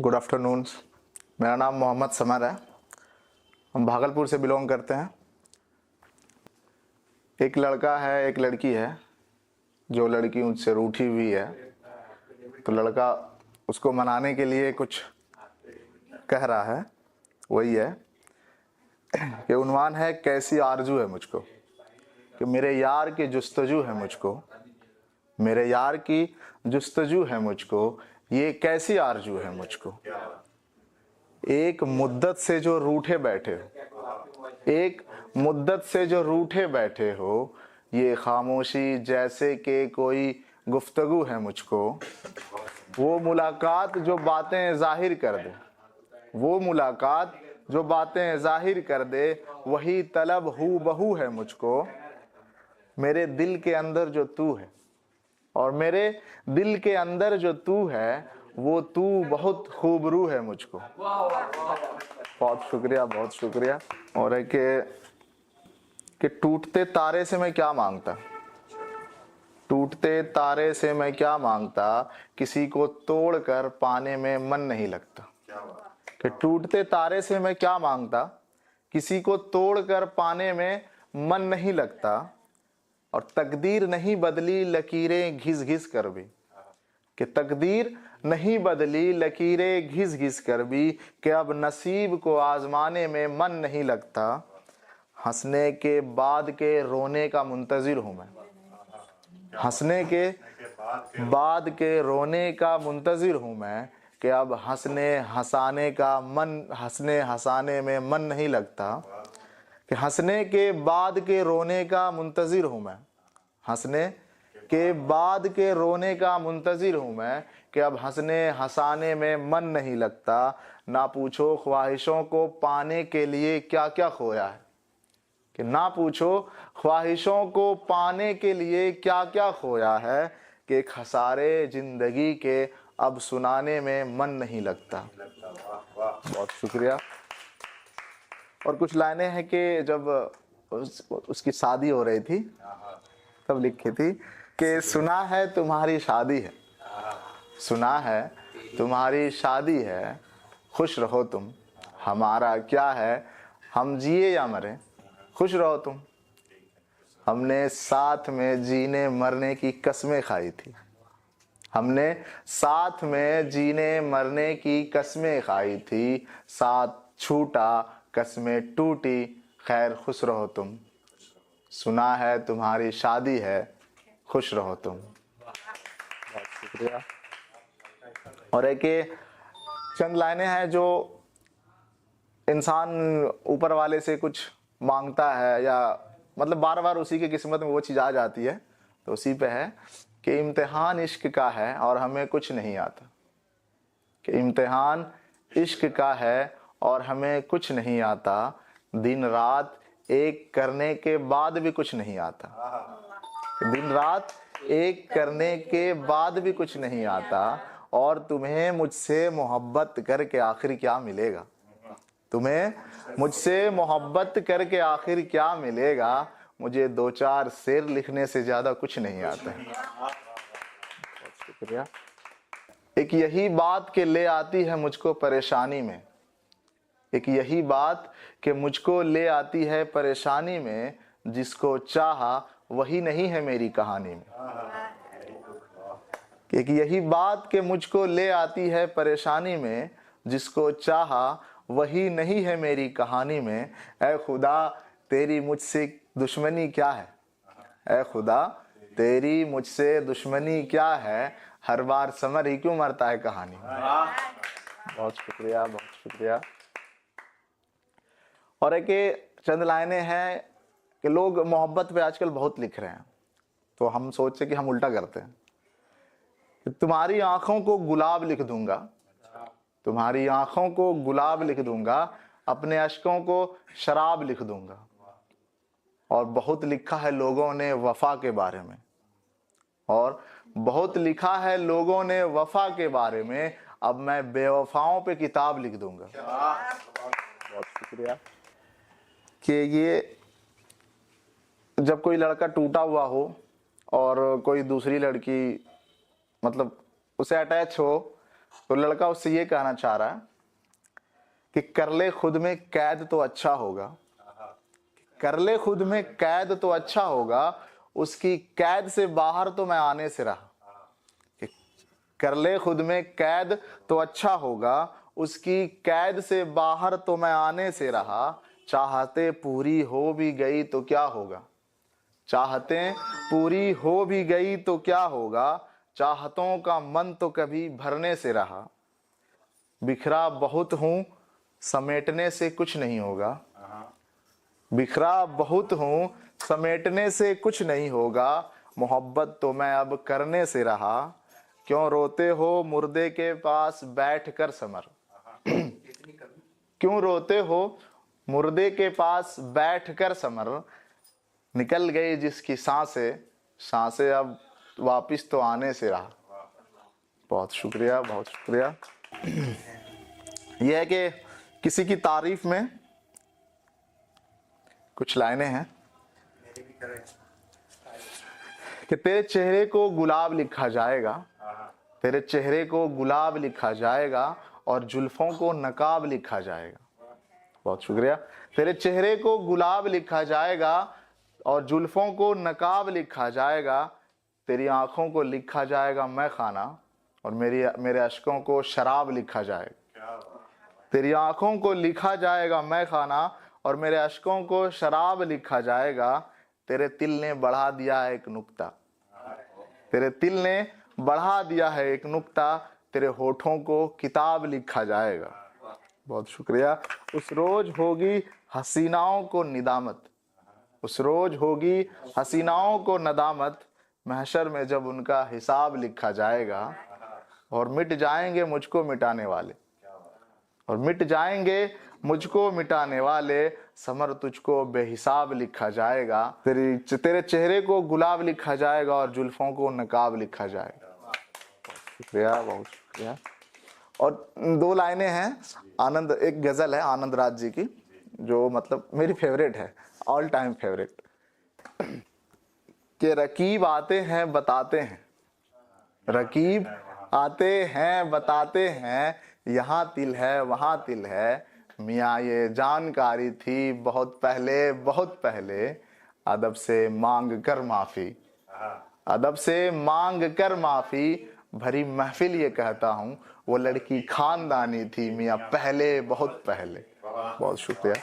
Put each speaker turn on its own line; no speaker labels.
Good afternoon. मेरा नाम Mohammad summer है। हम भागलपुर से बिलोंग करते हैं। एक लड़का है, एक लड़की है। जो लड़की उनसे रूठी हुई है, तो लड़का उसको मनाने के लिए कुछ कह रहा है। वही है कि उन्वान है, कैसी आरजू है मुझको, कि मेरे यार की जुस्तजू है मुझको, मेरे यार की जुस्तजू है मुझको, ये कैसी आरजू है मुझको। एक मुद्दत से जो रूठे बैठे हो, एक मुद्दत से जो रूठे बैठे हो, ये खामोशी जैसे कि कोई गुफ्तगू है मुझको। वो मुलाकात जो बातें जाहिर कर दे, वो मुलाकात जो बातें जाहिर कर दे, वही तलब हू बहू है मुझको। मेरे दिल के अंदर जो तू है, और मेरे दिल के अंदर जो तू है, वो तू बहुत खूबरू है मुझको। बहुत शुक्रिया, बहुत शुक्रिया। और है कि टूटते तारे से मैं क्या मांगता, टूटते तारे से मैं क्या मांगता, किसी को तोड़कर पाने में मन नहीं लगता। कि टूटते तारे से मैं क्या मांगता, किसी को तोड़कर पाने में मन नहीं लगता। और तकदीर नहीं बदली लकीरें घिस घिस कर भी, कि तकदीर नहीं बदली लकीरें घिस घिस कर भी, कि अब नसीब को आजमाने में मन नहीं लगता। हंसने के बाद के रोने का मुंतजिर हूं मैं, हंसने के बाद के रोने का मुंतजिर हूं मैं, कि अब हंसने हंसाने में मन नहीं लगता। कि हंसने के बाद के रोने का मुंतजिर हूं मैं, हंसने के बाद के रोने का मुंतजिर हूं मैं, कि अब हंसने हंसाने में मन नहीं लगता। ना पूछो ख्वाहिशों को पाने के लिए क्या क्या खोया है, कि ना पूछो ख्वाहिशों को पाने के लिए क्या क्या खोया है, कि खसारे जिंदगी के अब सुनाने में मन नहीं लगता। बहुत शुक्रिया। और कुछ लाइनें हैं कि जब उसकी शादी हो रही थी तब लिखी थी कि सुना है तुम्हारी शादी है, सुना है तुम्हारी शादी है, खुश रहो तुम, हमारा क्या है, हम जिए या मरे, खुश रहो तुम। हमने साथ में जीने मरने की कसमें खाई थी, हमने साथ में जीने मरने की कसमें खाई थी। साथ छूटा कसमें टूटी, खैर खुश रहो तुम। सुना है तुम्हारी शादी है, खुश रहो तुम। बहुत शुक्रिया। और एक चंद लाइनें हैं जो इंसान ऊपर वाले से कुछ मांगता है, या मतलब बार बार उसी की किस्मत में वो चीज़ आ जाती है, तो उसी पे है कि इम्तिहान इश्क का है और हमें कुछ नहीं आता। कि इम्तिहान इश्क का है और हमें कुछ नहीं आता, दिन रात एक करने के बाद भी कुछ नहीं आता, दिन रात एक करने के बाद भी कुछ नहीं आता। और तुम्हें मुझसे मोहब्बत करके आखिर क्या मिलेगा, तुम्हें मुझसे मोहब्बत करके आखिर क्या मिलेगा। मुझे दो चार शेर लिखने से ज्यादा कुछ नहीं आता है। बहुत शुक्रिया। एक यही बात के ले आती है मुझको परेशानी में, एक यही बात कि मुझको ले आती है परेशानी में, जिसको चाहा वही नहीं है मेरी कहानी में। एक यही बात कि मुझको ले आती है परेशानी में, जिसको चाहा वही नहीं है मेरी कहानी में। ऐ खुदा तेरी मुझसे दुश्मनी क्या है, ऐ खुदा तेरी मुझसे दुश्मनी क्या है, हर बार समर ही क्यों मरता है कहानी में। बहुत शुक्रिया, बहुत शुक्रिया। और एक चंद लाइनें हैं कि लोग मोहब्बत पे आजकल बहुत लिख रहे हैं, तो हम सोचते कि हम उल्टा करते हैं कि तुम्हारी आंखों को गुलाब लिख दूंगा, तुम्हारी आंखों को गुलाब लिख दूंगा, अपने अश्कों को शराब लिख दूंगा। और बहुत लिखा है लोगों ने वफा के बारे में, और बहुत लिखा है लोगों ने वफा के बारे में, अब मैं बेवफाओं पे किताब लिख दूंगा। बहुत शुक्रिया। कि ये जब कोई लड़का टूटा हुआ हो और कोई दूसरी लड़की मतलब उसे अटैच हो, तो लड़का उससे ये कहना चाह रहा है कि कर ले खुद में कैद तो अच्छा होगा, कर ले खुद में कैद तो अच्छा होगा, उसकी कैद से बाहर तो मैं आने से रहा। कि कर ले खुद में कैद तो अच्छा होगा, उसकी कैद से बाहर तो मैं आने से रहा। चाहते पूरी हो भी गई तो क्या होगा, चाहते पूरी हो भी गई तो क्या होगा, चाहतों का मन तो कभी भरने से रहा। बिखरा बहुत हूं समेटने से कुछ नहीं होगा, बिखरा बहुत हूं समेटने से कुछ नहीं होगा। मोहब्बत तो मैं अब करने से रहा। क्यों रोते हो मुर्दे के पास बैठ कर समर, क्यों रोते हो मुर्दे के पास बैठ कर समर। निकल गई जिसकी सांसें, सांसें अब वापिस तो आने से रहा। बहुत शुक्रिया, बहुत शुक्रिया। यह है कि किसी की तारीफ में कुछ लाइनें हैं कि तेरे चेहरे को गुलाब लिखा जाएगा, तेरे चेहरे को गुलाब लिखा जाएगा और जुल्फों को नकाब लिखा जाएगा। बहुत शुक्रिया। तेरे चेहरे को गुलाब लिखा जाएगा और जुल्फों को नकाब लिखा जाएगा। तेरी आंखों को लिखा जाएगा मैं खाना और मेरे अश्कों को शराब लिखा जाएगा। तेरी आंखों को लिखा जाएगा मैं खाना और मेरे अश्कों को शराब लिखा जाएगा। तेरे तिल ने बढ़ा दिया है एक नुक्ता, तेरे तिल ने बढ़ा दिया है एक नुक्ता। तेरे होठों को किताब लिखा जाएगा। बहुत शुक्रिया। उस रोज होगी हसीनाओं को निदामत, उस रोज होगी हसीनाओं को नदामत। महशर में जब उनका हिसाब लिखा जाएगा और मिट जाएंगे मुझको मिटाने वाले, और मिट जाएंगे मुझको मिटाने वाले। समर तुझको बेहिसाब लिखा जाएगा। तेरे चेहरे को गुलाब लिखा जाएगा और जुल्फों को नकाब लिखा जाएगा। शुक्रिया, बहुत शुक्रिया। और 2 लाइनें हैं आनंद, एक गजल है आनंद राज जी की जो मतलब मेरी फेवरेट है, ऑल टाइम फेवरेट। कि रकीब आते हैं बताते हैं, रकीब आते हैं बताते हैं, यहाँ तिल है वहाँ तिल है। मियाँ ये जानकारी थी बहुत पहले, बहुत पहले। अदब से मांग कर माफी, अदब से मांग कर माफी। भरी महफिल ये कहता हूँ वो लड़की खानदानी थी मियाँ पहले, बहुत पहले। बहुत शुक्रिया।